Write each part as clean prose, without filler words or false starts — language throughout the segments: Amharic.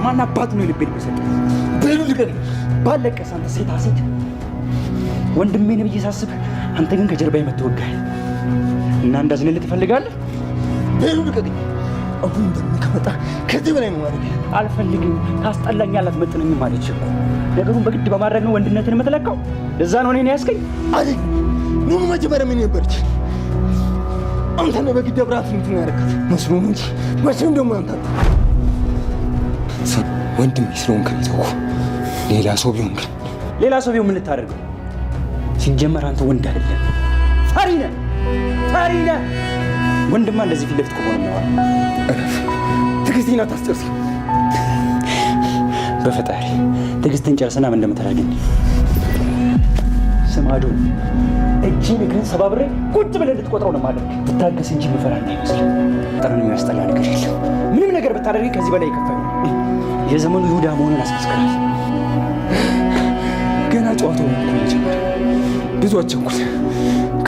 ማን አባት ነው ልቤን የሚሰጠው? በሉ ልቀቅ። ባለቀስ አንተ ሴታ ሴት ወንድሜ ነው ብዬ ሳስብ አንተ ግን ከጀርባ የምትወጋህ እና እንዳዝንልህ ትፈልጋለህ? በሉ ልቀቅ። አሁን ደግሞ ከመጣ ከዚህ በላይ ነው ማለት አልፈልግም። ታስጠላኛለህ፣ አትመጥነኝም ማለት ነው። ነገሩን በግድ በማድረግ ነው ወንድነትን የምትለካው? ለዛ ነው እኔን ያስከኝ አይደል? ኑኑ መጀመሪያ ምን ነበርች? አንተ ነው በግድ አብራት እንትን ያደረካት መስሎኝ እንጂ መቼም ደግሞ አንተ ወንድም ስለሆንክ ነው። ሌላ ሰው ቢሆን ግን ሌላ ሰው ቢሆን ምን ልታደርገው? ሲጀመር አንተ ወንድ አይደለም፣ ፈሪ ነህ፣ ፈሪ ነህ። ወንድማ እንደዚህ ፊት ለፊት ቆሞ ነው የሚያወራው። ትዕግስቴን አታስጨርስ። በፈጣሪ ትዕግስትን ጨርስና ምን እንደምታደርገኝ ስማዱ። እጅን እግርን ሰባብሬ ቁጭ ብለህ እንድትቆጥረው ነው ማለት። ትታገስ እንጂ የምፈራ እንዳይመስልህ። ጠረን የሚያስጠላ ነገር የለም። ምንም ነገር ብታደርገኝ ከዚህ በላይ ይከፋል። የዘመኑ ይሁዳ መሆኑን አስመስክራል። ገና ጨዋታው ነው መጀመሪያ። ብዙ አቸኩል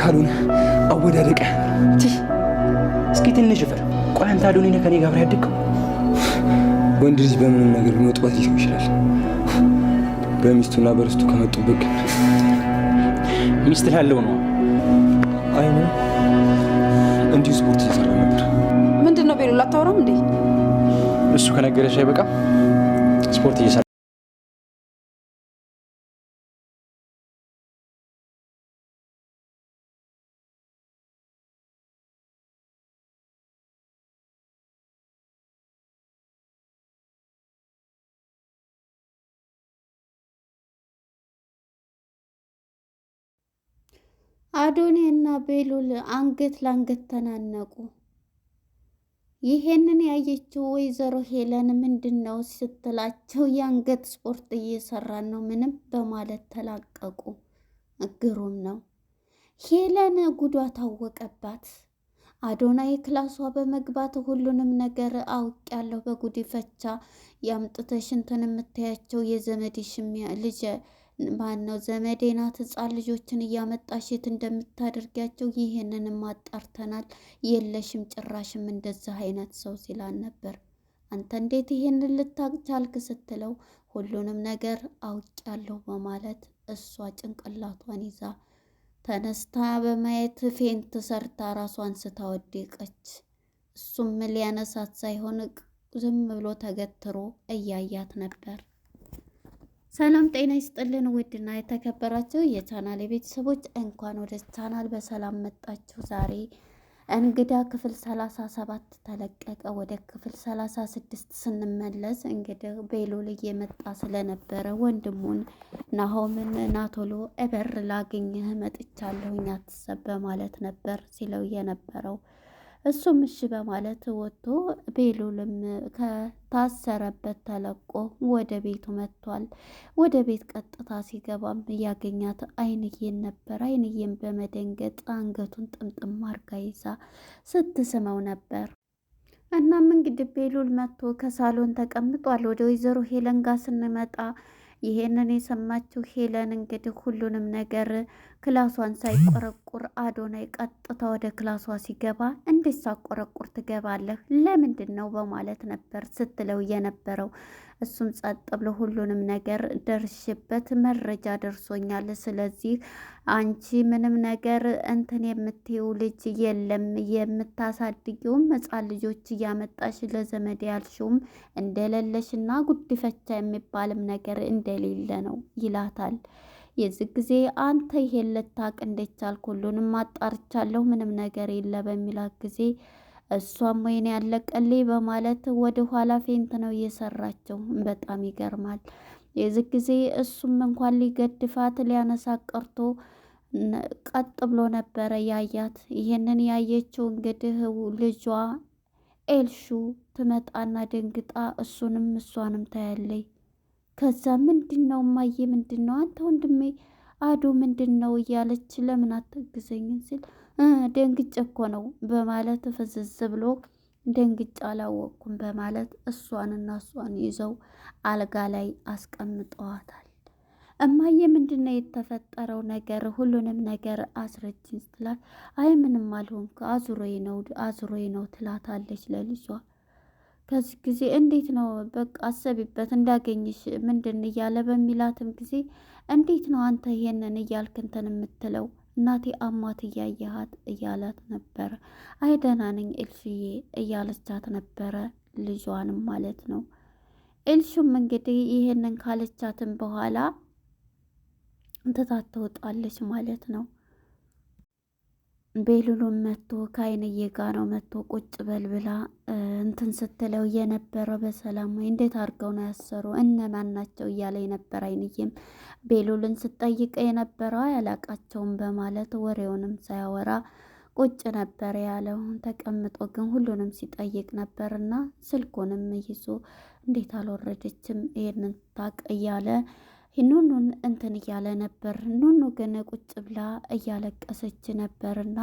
ካልሆነ አወዳደቀ። እስኪ ትንሽ ፍር። ቆይ አንተ አዶኒ ነህ ከኔ ጋር ያደግከው? ወንድ ልጅ በምንም ነገር ሊወጣበት ሊሰው ይችላል። በሚስቱና በርስቱ ከመጡበት ግን ሚስት ላለው ነው። አይ ነው እንዲሁ ስፖርት እየሰራ ነበር። ምንድን ነው ቤሉ? ላታወራም እንዴ? እሱ ከነገረሽ አይበቃም? ስፖርት እየሰራ አዶኒ እና ቤሉል አንገት ላንገት ተናነቁ። ይሄንን ያየችው ወይዘሮ ሄለን ምንድን ነው ስትላቸው የአንገት ስፖርት እየሰራን ነው ምንም በማለት ተላቀቁ። ግሩም ነው። ሄለን ጉዷ ታወቀባት። አዶናይ ክላሷ በመግባት ሁሉንም ነገር አውቄያለሁ፣ በጉዲፈቻ ያምጥተሽ እንትን የምታያቸው የዘመድሽ ልጅ ማን ነው ዘመዴ ናት፣ ህፃን ልጆችን እያመጣሽ የት እንደምታደርጊያቸው ይህንንም አጣርተናል፣ የለሽም ጭራሽም እንደዚህ አይነት ሰው ሲላን ነበር። አንተ እንዴት ይሄንን ልታውቅ ቻልክ ስትለው ሁሉንም ነገር አውቄያለሁ በማለት እሷ ጭንቅላቷን ይዛ ተነስታ በማየት ፌንት ሰርታ ራሷን ስታወደቀች። እሱም ሊያነሳት ሳይሆን ዝም ብሎ ተገትሮ እያያት ነበር። ሰላም ጤና ይስጥልን ውድና የተከበራችሁ የቻናል ቤተሰቦች እንኳን ወደ ቻናል በሰላም መጣችሁ። ዛሬ እንግዳ ክፍል 37 ተለቀቀ። ወደ ክፍል 36 ስንመለስ እንግዲህ ቤሉል እየመጣ ስለነበረ ወንድሙን ናሆምን ናቶሎ እበር ላገኝህ መጥቻለሁኝ አትሰብ በማለት ነበር ሲለው የነበረው። እሱም እሺ በማለት ወጥቶ ቤሉልም ከታሰረበት ተለቆ ወደ ቤቱ መጥቷል። ወደ ቤት ቀጥታ ሲገባም ያገኛት አይንዬን ነበር። አይንዬን በመደንገጥ አንገቱን ጥምጥም አርጋ ይዛ ስትስመው ነበር። እናም እንግዲህ ቤሉል መጥቶ ከሳሎን ተቀምጧል። ወደ ወይዘሮ ሄለን ጋር ስንመጣ ይሄንን የሰማችው ሄለን እንግዲህ ሁሉንም ነገር ክላሷን ሳይቆረቁር አዶናይ ቀጥታ ወደ ክላሷ ሲገባ እንዴት ሳቆረቁር ትገባለህ? ለምንድን ነው በማለት ነበር ስትለው የነበረው። እሱም ጸጥ ብሎ ሁሉንም ነገር ደርሽበት መረጃ ደርሶኛል፣ ስለዚህ አንቺ ምንም ነገር እንትን የምትይው ልጅ የለም፣ የምታሳድጊውም ሕፃን ልጆች እያመጣሽ ለዘመድ ያልሽውም እንደሌለሽና ጉድፈቻ የሚባልም ነገር እንደሌለ ነው ይላታል። የዚህ ጊዜ አንተ ይሄን ልታቅ እንዴት ቻልክ? ሁሉንም አጣርቻለሁ ምንም ነገር የለ በሚላት ጊዜ እሷም ወይኔ ያለቀልኝ በማለት ወደ ኋላ ፌንት ነው እየሰራቸው። በጣም ይገርማል። የዚህ ጊዜ እሱም እንኳን ሊገድፋት ሊያነሳ ቀርቶ ቀጥ ብሎ ነበረ ያያት። ይሄንን ያየችው እንግዲህ ልጇ ኤልሹ ትመጣና ደንግጣ እሱንም እሷንም ታያለይ። ከዛ ምንድን ነው እማዬ ምንድን ነው አንተ ወንድሜ አዶ ምንድን ነው እያለች ለምን አትግዘኝም ሲል ደንግጬ እኮ ነው በማለት ፍዝዝ ብሎ ደንግጬ አላወቅኩም በማለት እሷንና እሷን ይዘው አልጋ ላይ አስቀምጠዋታል። እማዬ ምንድን ነው የተፈጠረው ነገር ሁሉንም ነገር አስረጅኝ ስትላት አይ ምንም አልሆንክ አዙሮዬ ነው ትላታለች ለልጇ። ከዚህ ጊዜ እንዴት ነው በቃ አሰቢበት እንዳገኝሽ ምንድን እያለ በሚላትም ጊዜ እንዴት ነው አንተ ይሄንን እያልክ እንትን የምትለው እናቴ አሟት እያየሃት እያላት ነበረ። አይ ደህና ነኝ ኤልሽዬ እያለቻት ነበረ፣ ልጇንም ማለት ነው። ኤልሹም እንግዲህ ይሄንን ካለቻትም በኋላ ትታት ትወጣለች ማለት ነው። ቤሉሉም መጥቶ ከአይንዬ ጋ ነው መጥቶ ቁጭ በልብላ እንትን ስትለው የነበረው በሰላም ወይ እንዴት አድርገው ነው ያሰሩ እነማን ናቸው እያለ የነበረ አይንዬም ቤሉልን ስጠይቅ የነበረው አያላቃቸውም በማለት ወሬውንም ሳያወራ ቁጭ ነበር ያለው። ተቀምጦ ግን ሁሉንም ሲጠይቅ ነበርና ስልኩንም ይዞ እንዴት አልወረደችም ይሄንን ታቅ እያለ ኑኑን እንትን እያለ ነበር። ኑኑ ግን ቁጭ ብላ እያለቀሰች ነበርና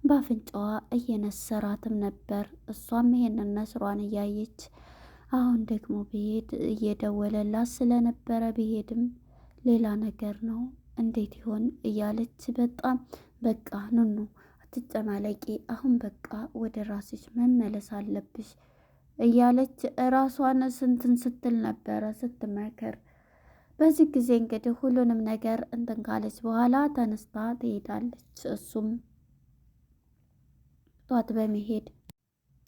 በአፍንጫዋ እየነሰራትም ነበር። እሷም ይሄንን ነስሯን እያየች አሁን ደግሞ ብሄድ እየደወለላት ስለነበረ ብሄድም ሌላ ነገር ነው እንዴት ይሆን እያለች በጣም በቃ ኑኑ አትጨማለቂ፣ አሁን በቃ ወደ ራስሽ መመለስ አለብሽ እያለች ራሷን ስንትን ስትል ነበረ ስትመከር። በዚህ ጊዜ እንግዲህ ሁሉንም ነገር እንትን ካለች በኋላ ተነስታ ትሄዳለች። እሱም ጧት በመሄድ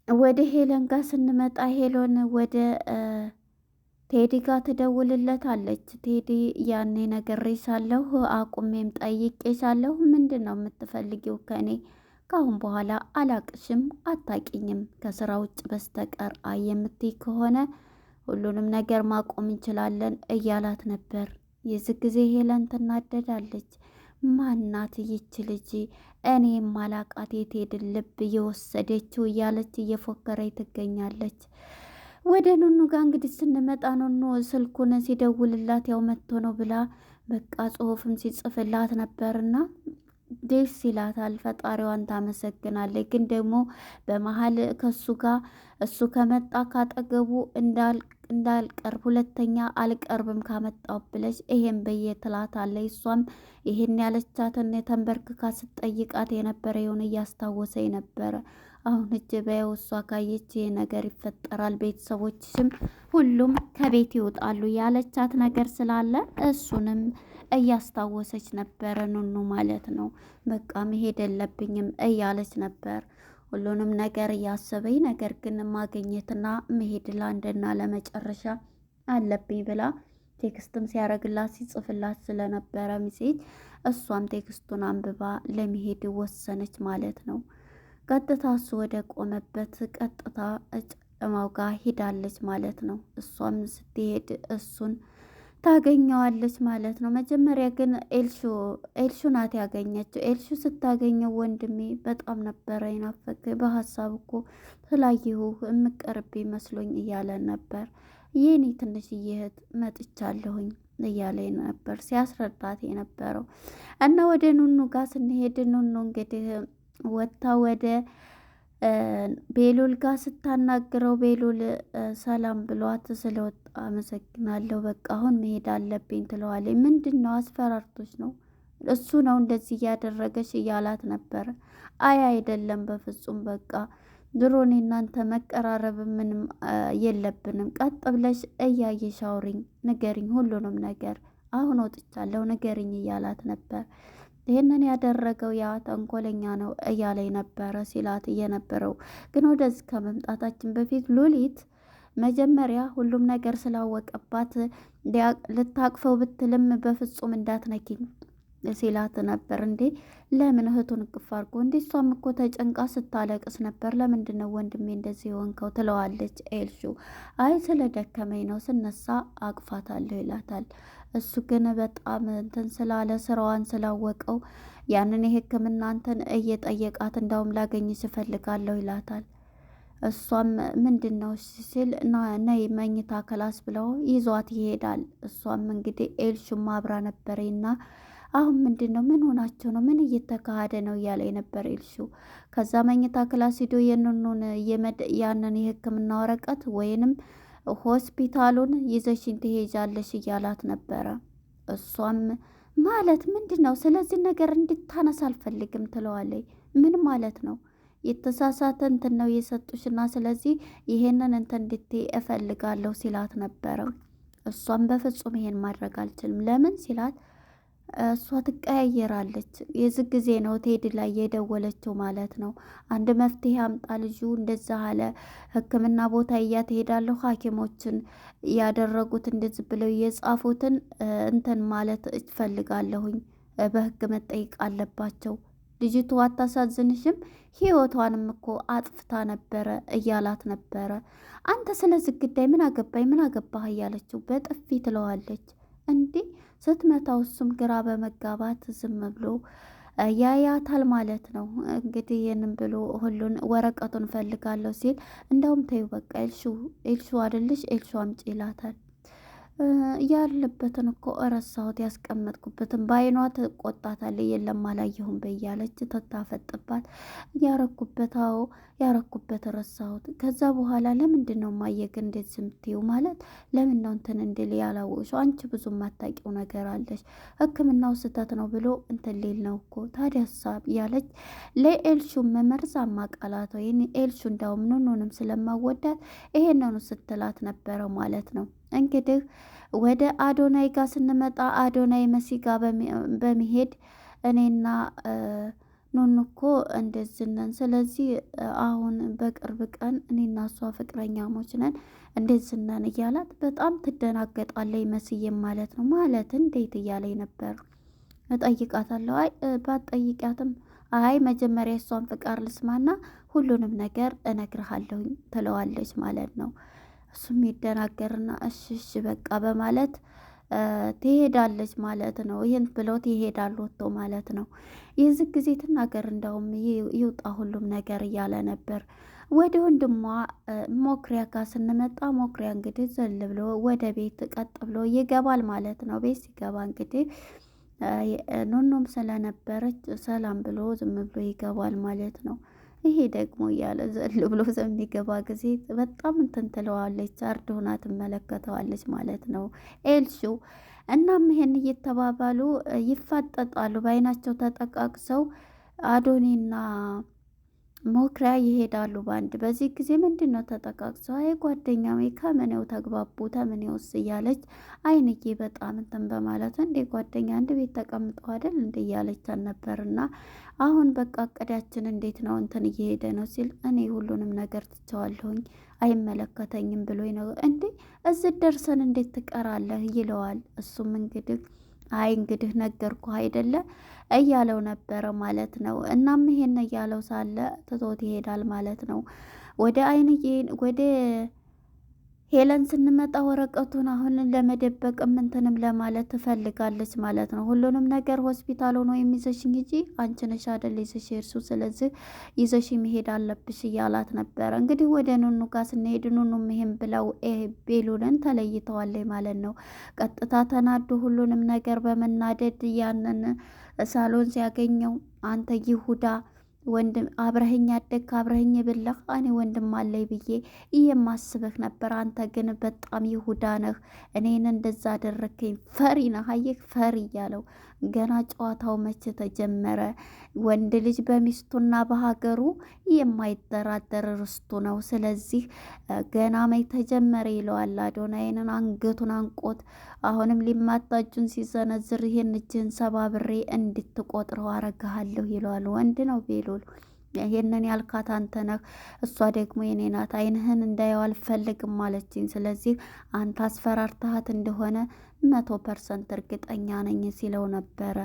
ወደ ሄለን ጋር ስንመጣ ሄሎን ወደ ቴዲ ጋር ትደውልለታለች። ቴዲ ያኔ ነግሬሻለሁ፣ አቁሜም ጠይቄሻለሁ፣ ምንድን ነው የምትፈልጊው ከኔ? ከአሁን በኋላ አላቅሽም፣ አታቂኝም ከስራ ውጭ በስተቀር አይ የምትይ ከሆነ ሁሉንም ነገር ማቆም እንችላለን እያላት ነበር። የዚህ ጊዜ ሄለን ትናደዳለች። ማናት ይች ልጅ እኔ ማላቃት የትሄድን ልብ እየወሰደችው እያለች እየፎከረች ትገኛለች። ወደ ኑኑ ጋር እንግዲህ ስንመጣ ኑኑ ስልኩን ሲደውልላት ያው መጥቶ ነው ብላ በቃ ጽሁፍም ሲጽፍላት ነበርና ደስ ይላታል። ፈጣሪዋን ታመሰግናለች። ግን ደግሞ በመሀል ከሱ ጋር እሱ ከመጣ ካጠገቡ እንዳልቀርብ ሁለተኛ አልቀርብም ካመጣው ብለሽ ይሄን በየ ትላታለች። እሷም ይሄን ያለቻትን የተንበርክካ ስትጠይቃት የነበረ የሆነ እያስታወሰኝ ነበረ። አሁን እጅ በየው እሷ ካየች ይሄ ነገር ይፈጠራል፣ ቤተሰቦችሽም ሁሉም ከቤት ይወጣሉ ያለቻት ነገር ስላለ እሱንም እያስታወሰች ነበረ ኑኑ ማለት ነው። በቃ መሄድ የለብኝም እያለች ነበር ሁሉንም ነገር እያሰበኝ፣ ነገር ግን ማግኘትና መሄድ ለአንድና ለመጨረሻ አለብኝ ብላ ቴክስትም ሲያረግላት ሲጽፍላት ስለነበረ ሚሴጅ እሷም ቴክስቱን አንብባ ለመሄድ ወሰነች ማለት ነው። ቀጥታ እሱ ወደ ቆመበት ቀጥታ ጨለማው ጋር ሂዳለች ማለት ነው። እሷም ስትሄድ እሱን ታገኘዋለች ማለት ነው። መጀመሪያ ግን ኤልሹ ናት ያገኘችው። ኤልሹ ስታገኘው ወንድሜ በጣም ነበረ ይናፈቀኝ፣ በሀሳብ እኮ ስላየሁ የምቀርብ መስሎኝ እያለ ነበር። የኔ ትንሽዬ እህት መጥቻለሁኝ እያለ ነበር ሲያስረዳት የነበረው። እና ወደ ኑኑ ጋር ስንሄድ ኑኑ እንግዲህ ወጥታ ወደ ቤሉል ጋር ስታናግረው ቤሉል ሰላም ብሏት ስለወጣ አመሰግናለሁ፣ በቃ አሁን መሄድ አለብኝ ትለዋለች። ምንድን ነው አስፈራርቶች ነው እሱ ነው እንደዚህ እያደረገች እያላት ነበረ። አይ አይደለም በፍጹም በቃ ድሮ እኔ እናንተ መቀራረብ ምንም የለብንም፣ ቀጥ ብለሽ እያየሽ አውሪኝ፣ ንገሪኝ ሁሉንም ነገር፣ አሁን ወጥቻለሁ ንገሪኝ እያላት ነበር። ይህንን ያደረገው ያ ተንኮለኛ ነው እያለኝ ነበረ ሲላት እየነበረው። ግን ወደዚህ ከመምጣታችን በፊት ሉሊት መጀመሪያ ሁሉም ነገር ስላወቀባት ልታቅፈው ብትልም በፍጹም እንዳትነኪኝ ሲላት ነበር። እንዴ ለምን እህቱን እቅፍ አድርጎ እንዴ እሷም እኮ ተጨንቃ ስታለቅስ ነበር፣ ለምንድን ነው ወንድሜ እንደዚህ የሆንከው ትለዋለች ኤልሹ። አይ ስለደከመኝ ነው ስነሳ አቅፋታለሁ ይላታል። እሱ ግን በጣም እንትን ስላለ ስራዋን ስላወቀው ያንን የሕክምና እንትን እየጠየቃት እንዳውም ላገኝሽ እፈልጋለሁ ይላታል። እሷም ምንድን ነው ሲል ነይ መኝታ ክላስ ብለው ይዟት ይሄዳል። እሷም እንግዲህ ኤልሹም አብራ ነበረና አሁን ምንድን ነው ምን ሆናቸው ነው ምን እየተካሄደ ነው እያለ የነበር ኤልሹ። ከዛ መኝታ ክላስ ሂዶ የኑኑን ያንን የሕክምና ወረቀት ወይንም ሆስፒታሉን ይዘሽን ትሄጃለሽ እያላት ነበረ። እሷም ማለት ምንድን ነው ስለዚህ ነገር እንድታነሳ አልፈልግም ትለዋለች። ምን ማለት ነው የተሳሳተ እንትን ነው የሰጡሽና ስለዚህ ይሄንን እንትን እንድትይ እፈልጋለሁ ሲላት ነበረ። እሷም በፍጹም ይሄን ማድረግ አልችልም። ለምን ሲላት እሷ ትቀያየራለች። የዚህ ጊዜ ነው ቴዲ ላይ የደወለችው ማለት ነው። አንድ መፍትሄ አምጣ ልጁ እንደዛ አለ፣ ሕክምና ቦታ እያትሄዳለሁ ሐኪሞችን ያደረጉት እንደዚህ ብለው የጻፉትን እንትን ማለት እፈልጋለሁኝ፣ በህግ መጠየቅ አለባቸው። ልጅቱ አታሳዝንሽም? ህይወቷንም እኮ አጥፍታ ነበረ እያላት ነበረ። አንተ ስለዚህ ጉዳይ ምን አገባኝ ምን አገባህ እያለችው በጥፊ ትለዋለች። እንዲህ ስትመታው እሱም ግራ በመጋባት ዝም ብሎ ያያታል ማለት ነው። እንግዲህ ይህንን ብሎ ሁሉን ወረቀቱን ፈልጋለሁ ሲል እንደውም ተይው በቃ ኤልሹ አይደለሽ ኤልሹ አምጪ ይላታል። ያለበትን እኮ እረሳሁት ያስቀመጥኩበትን በአይኗ ትቆጣታለች። የለም አላየሁም በያለች ትታፈጥባት። ያረኩበት ረሳሁት። ከዛ በኋላ ለምንድን ነው ማየግ እንዴት ዝምትዩ ማለት ለምን ነው እንትን እንድል ያላወቅሽው? አንቺ ብዙ ማታውቂው ነገር አለሽ። ሕክምናው ስህተት ነው ብሎ እንትን ሊል ነው እኮ ታዲያ ሀሳብ ያለች ለኤልሹ መርዛማ ቃላት ወይም ኤልሹ እንዳውም ኑኑንም ስለማወዳት ይሄንኑ ስትላት ነበረ ማለት ነው። እንግዲህ ወደ አዶናይ ጋር ስንመጣ አዶናይ መሲ ጋር በመሄድ እኔና ኑኑ እኮ እንደዚህ ነን፣ ስለዚህ አሁን በቅርብ ቀን እኔና እሷ ፍቅረኛሞች ነን እንደዚህ ነን እያላት በጣም ትደናገጣለች። መስዬም ማለት ነው ማለት እንዴት እያለኝ ነበር። እጠይቃታለሁ። አይ ባትጠይቂያትም አይ መጀመሪያ እሷን ፍቃድ ልስማና ሁሉንም ነገር እነግርሃለሁኝ ትለዋለች ማለት ነው። እሱም ይደናገርና እሺ በቃ በማለት ትሄዳለች ማለት ነው። ይህን ብሎት ይሄዳል ወጥቶ ማለት ነው። የዚህ ጊዜ ትናገር እንዳውም ይውጣ ሁሉም ነገር እያለ ነበር። ወደ ወንድሟ ሞክሪያ ጋር ስንመጣ ሞክሪያ እንግዲህ ዘል ብሎ ወደ ቤት ቀጥ ብሎ ይገባል ማለት ነው። ቤት ሲገባ እንግዲህ ኑኑም ስለነበረች ሰላም ብሎ ዝም ብሎ ይገባል ማለት ነው። ይሄ ደግሞ እያለ ዘል ብሎ በሚገባ ጊዜ በጣም እንትን ትለዋለች፣ አርድ ሆና ትመለከተዋለች ማለት ነው ኤልሹ። እናም ይሄን እየተባባሉ ይፋጠጣሉ። በአይናቸው ተጠቃቅሰው አዶኒና ሞክሪያ ይሄዳሉ ባንድ። በዚህ ጊዜ ምንድን ነው ተጠቃቅሰው አይ ጓደኛዬ ከምኔው ተግባቡ ተምኔውስ እያለች አይንዬ በጣም እንትን በማለት እንዴ ጓደኛ አንድ ቤት ተቀምጠው አይደል እንዴ እያለች ነበርና አሁን በቃ እቅዳችን እንዴት ነው እንትን እየሄደ ነው ሲል እኔ ሁሉንም ነገር ትቸዋለሁኝ አይመለከተኝም ብሎኝ ነው እንዴ እዚህ ደርሰን እንዴት ትቀራለህ ይለዋል። እሱም እንግዲህ ነገርኩህ አይደለ እያለው ነበረ ማለት ነው። እናም ይሄን እያለው ሳለ ትቶት ይሄዳል ማለት ነው። ወደ ሄለን ስንመጣ ወረቀቱን አሁን ለመደበቅ ምንትንም ለማለት ትፈልጋለች ማለት ነው። ሁሉንም ነገር ሆስፒታል ሆኖ የሚዘሽኝ እንጂ አንቺ ነሽ አይደል ይዘሽ እርሱ ስለዚህ ይዘሽ መሄድ አለብሽ እያላት ነበረ። እንግዲህ ወደ ኑኑ ጋር ስንሄድ ኑኑም ይሄን ብለው ቤሉልን ተለይተዋለች ማለት ነው። ቀጥታ ተናዶ ሁሉንም ነገር በመናደድ ያንን ሳሎን ሲያገኘው አንተ ይሁዳ ወንድም አብረኸኝ ያደግ አብረኸኝ የበላህ እኔ ወንድም አለኝ ብዬ የማስብህ ነበር። አንተ ግን በጣም ይሁዳ ነህ። እኔን እንደዛ አደረከኝ። ፈሪ ነህ። አየህ ፈሪ እያለው ገና ጨዋታው መቼ ተጀመረ? ወንድ ልጅ በሚስቱና በሀገሩ የማይደራደር ርስቱ ነው። ስለዚህ ገና መች ተጀመረ ይለዋል። አዶናይንን አንገቱን አንቆት አሁንም ሊማታ እጁን ሲዘነዝር ይሄን እጅህን ሰባብሬ እንድትቆጥረው አረግሃለሁ ይለዋል። ወንድ ነው ቤሉል። ይሄንን ያልካት አንተ ነህ፣ እሷ ደግሞ የኔ ናት። አይንህን እንዳየው አልፈልግም አለችኝ። ስለዚህ አንተ አስፈራርተሃት እንደሆነ 100% እርግጠኛ ነኝ ሲለው ነበረ።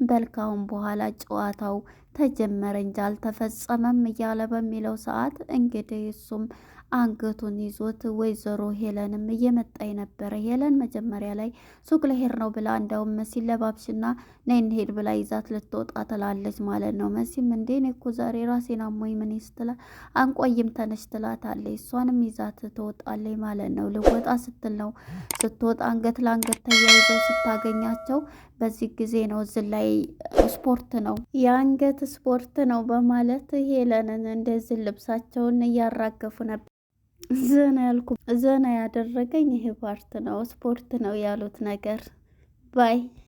በልካውን በኋላ ጨዋታው ተጀመረ እንጂ አልተፈጸመም እያለ በሚለው ሰዓት እንግዲህ እሱም አንገቱን ይዞት ወይዘሮ ሄለንም እየመጣኝ ነበረ። ሄለን መጀመሪያ ላይ ሱቅ ልሄድ ነው ብላ እንዳውም መሲን ለባብሽና ነይ እንሄድ ብላ ይዛት ልትወጣ ትላለች ማለት ነው። መሲም እንዴ እኔ እኮ ዛሬ ራሴን አሞኝ ምን ስትላ አንቆይም ተነሽ ትላታለች። እሷንም ይዛት ትወጣለች ማለት ነው። ልወጣ ስትል ነው ስትወጣ አንገት ለአንገት ተያይዘው ስታገኛቸው በዚህ ጊዜ ነው እዚህ ላይ ስፖርት ነው የአንገት ስፖርት ነው በማለት ሄለንን እንደዚህ ልብሳቸውን እያራገፉ ነበር። ዘና ያደረገኝ ይሄ ፓርት ነው፣ ስፖርት ነው ያሉት ነገር ባይ